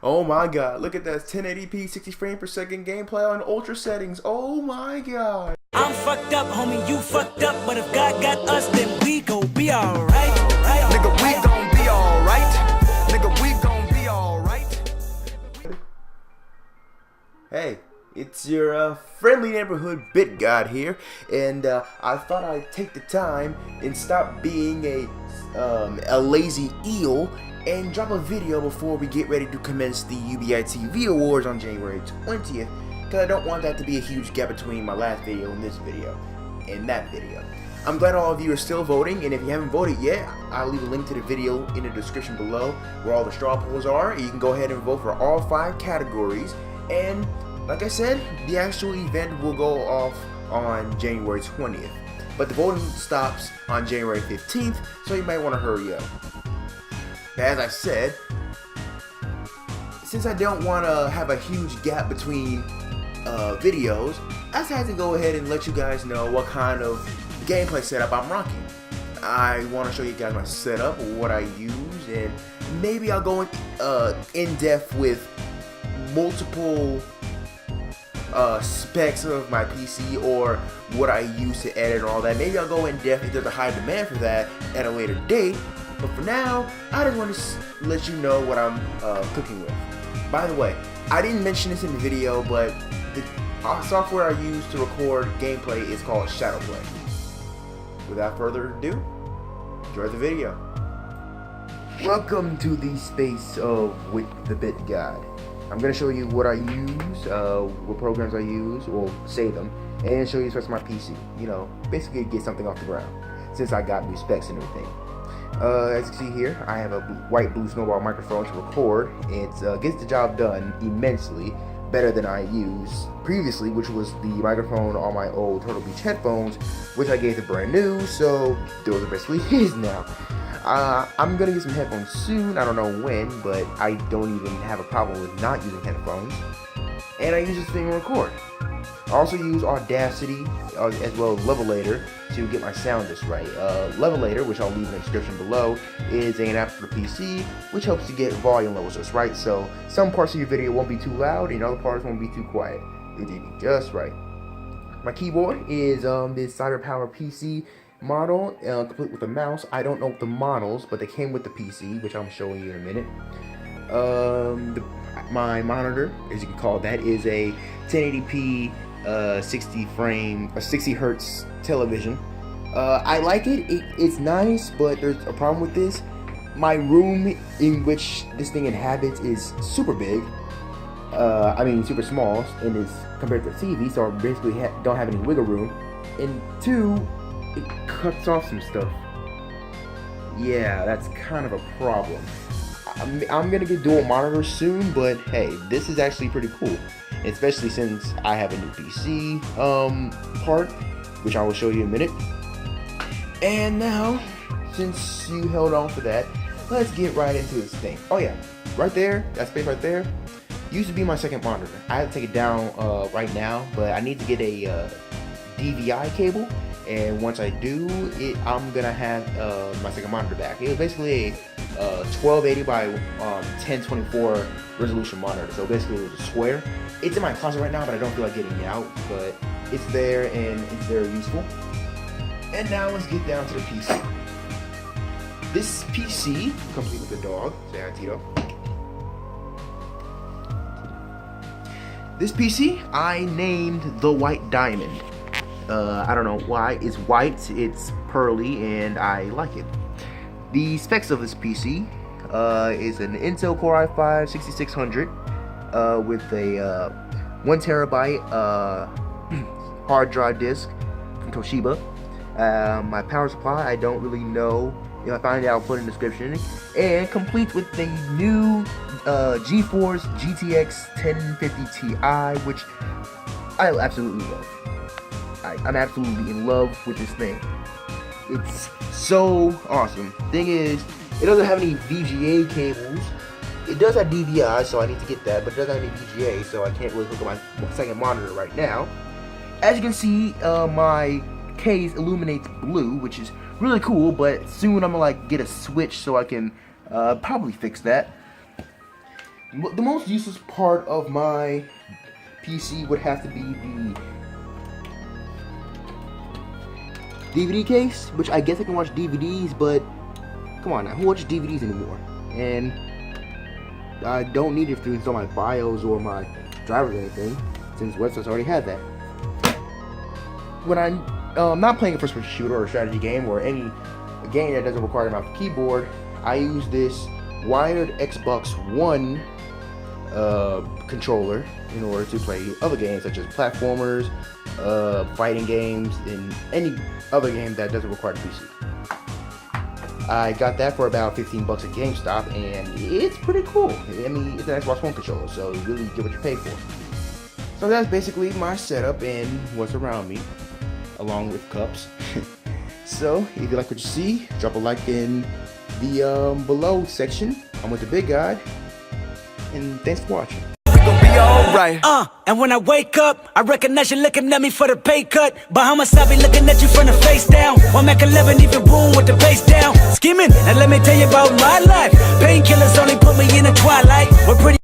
Oh my god, look at that 1080p 60 frames per second gameplay on ultra settings. Oh my god. I'm fucked up, homie, you fucked up, but if God got us, then we gon' be alright. Nigga, we gon' be alright. Nigga, we gon' be alright. Hey, it's your friendly neighborhood BitGod here, and I thought I'd take the time and stop being a lazy eel and drop a video before we get ready to commence the IGHT Awards on January 20th, because I don't want that to be a huge gap between my last video and this video, and that video. I'm glad all of you are still voting, and if you haven't voted yet, I'll leave a link to the video in the description below where all the straw polls are. You can go ahead and vote for all 5 categories, and like I said, the actual event will go off on January 20th, but the voting stops on January 15th, so you might want to hurry up. As I said, since I don't want to have a huge gap between videos, I just had to go ahead and let you guys know what kind of gameplay setup I'm rocking. I want to show you guys my setup, what I use, and maybe I'll go in depth with multiple specs of my PC or what I use to edit and all that. Maybe I'll go in depth if there's a high demand for that at a later date. But for now, I just want to let you know what I'm cooking with. By the way, I didn't mention this in the video, but the software I use to record gameplay is called Shadowplay. Without further ado, enjoy the video. Welcome to the space of Witthebitgod. I'm going to show you what I use, what programs I use, or save them, and show you the specs of my PC. You know, basically get something off the ground, since I got new specs and everything. As you can see here, I have a white blue snowball microphone to record. It gets the job done immensely better than I used previously, which was the microphone on my old Turtle Beach headphones, which I gave to brand new, so those are basically his now. I'm gonna get some headphones soon, I don't know when, but I don't even have a problem with not using headphones. And I use this thing to record. I also use Audacity as well as Levelator to get my sound just right. Levelator, which I'll leave in the description below, is an app for the PC which helps you get volume levels just right. So some parts of your video won't be too loud and other parts won't be too quiet. It'll be just right. My keyboard is this CyberPower PC model, complete with a mouse. I don't know the models, but they came with the PC, which I'm showing you in a minute. My monitor, as you can call that, is a 1080p 60 hertz television. I like it. It's nice, but there's a problem with this. My room in which this thing inhabits is super big. I mean super small, and is compared to the TV, so I basically don't have any wiggle room. And 2, it cuts off some stuff. Yeah, that's kind of a problem. I'm gonna get dual monitors soon, but hey, this is actually pretty cool, especially since I have a new PC part, which I will show you in a minute. And now, since you held on for that, let's get right into this thing. Oh yeah, right there, that space right there, used to be my second monitor. I have to take it down right now, but I need to get a DVI cable. And once I do it, I'm gonna have my second monitor back. It was basically a 1280 by 1024 resolution monitor. So basically it was a square. It's in my closet right now, but I don't feel like getting it out. But it's there and it's very useful. And now let's get down to the PC. This PC, complete with the dog. Say hi, Tito. This PC I named the White Diamond. I don't know why. It's white, it's pearly, and I like it. The specs of this PC is an Intel Core i5 6600 with a 1 terabyte hard drive disk from Toshiba. My power supply, I don't really know. If I find it, I'll put it in the description. And complete with the new GeForce GTX 1050 Ti, which I absolutely love. I'm absolutely in love with this thing. It's so awesome. Thing is, it doesn't have any VGA cables. It does have DVI, so I need to get that, but it doesn't have any VGA, so I can't really hook up my second monitor right now. As you can see, my case illuminates blue, which is really cool, but soon I'm gonna get a switch so I can probably fix that. The most useless part of my PC would have to be the DVD case, which I guess I can watch DVDs, but come on now, who watches DVDs anymore? And I don't need it to install my BIOS or my drivers or anything, since websites already have that. When I'm not playing a first-person shooter or a strategy game or any game that doesn't require a mouse and keyboard, I use this wired Xbox One controller in order to play other games such as platformers, fighting games, and any other game that doesn't require the PC. I got that for about $15 at GameStop, and it's pretty cool. I mean, it's an Xbox One controller, so you really get what you pay for. So that's basically my setup and what's around me, along with cups. So if you like what you see, drop a like in the below section. I'm with the big guy, and thanks for watching. Alright. And when I wake up, I recognize you looking at me for the pay cut. Bahamas, I be looking at you from the face down. One Mac 11, even boom with the bass down. Skimming, and let me tell you about my life. Painkillers only put me in the twilight. We're pretty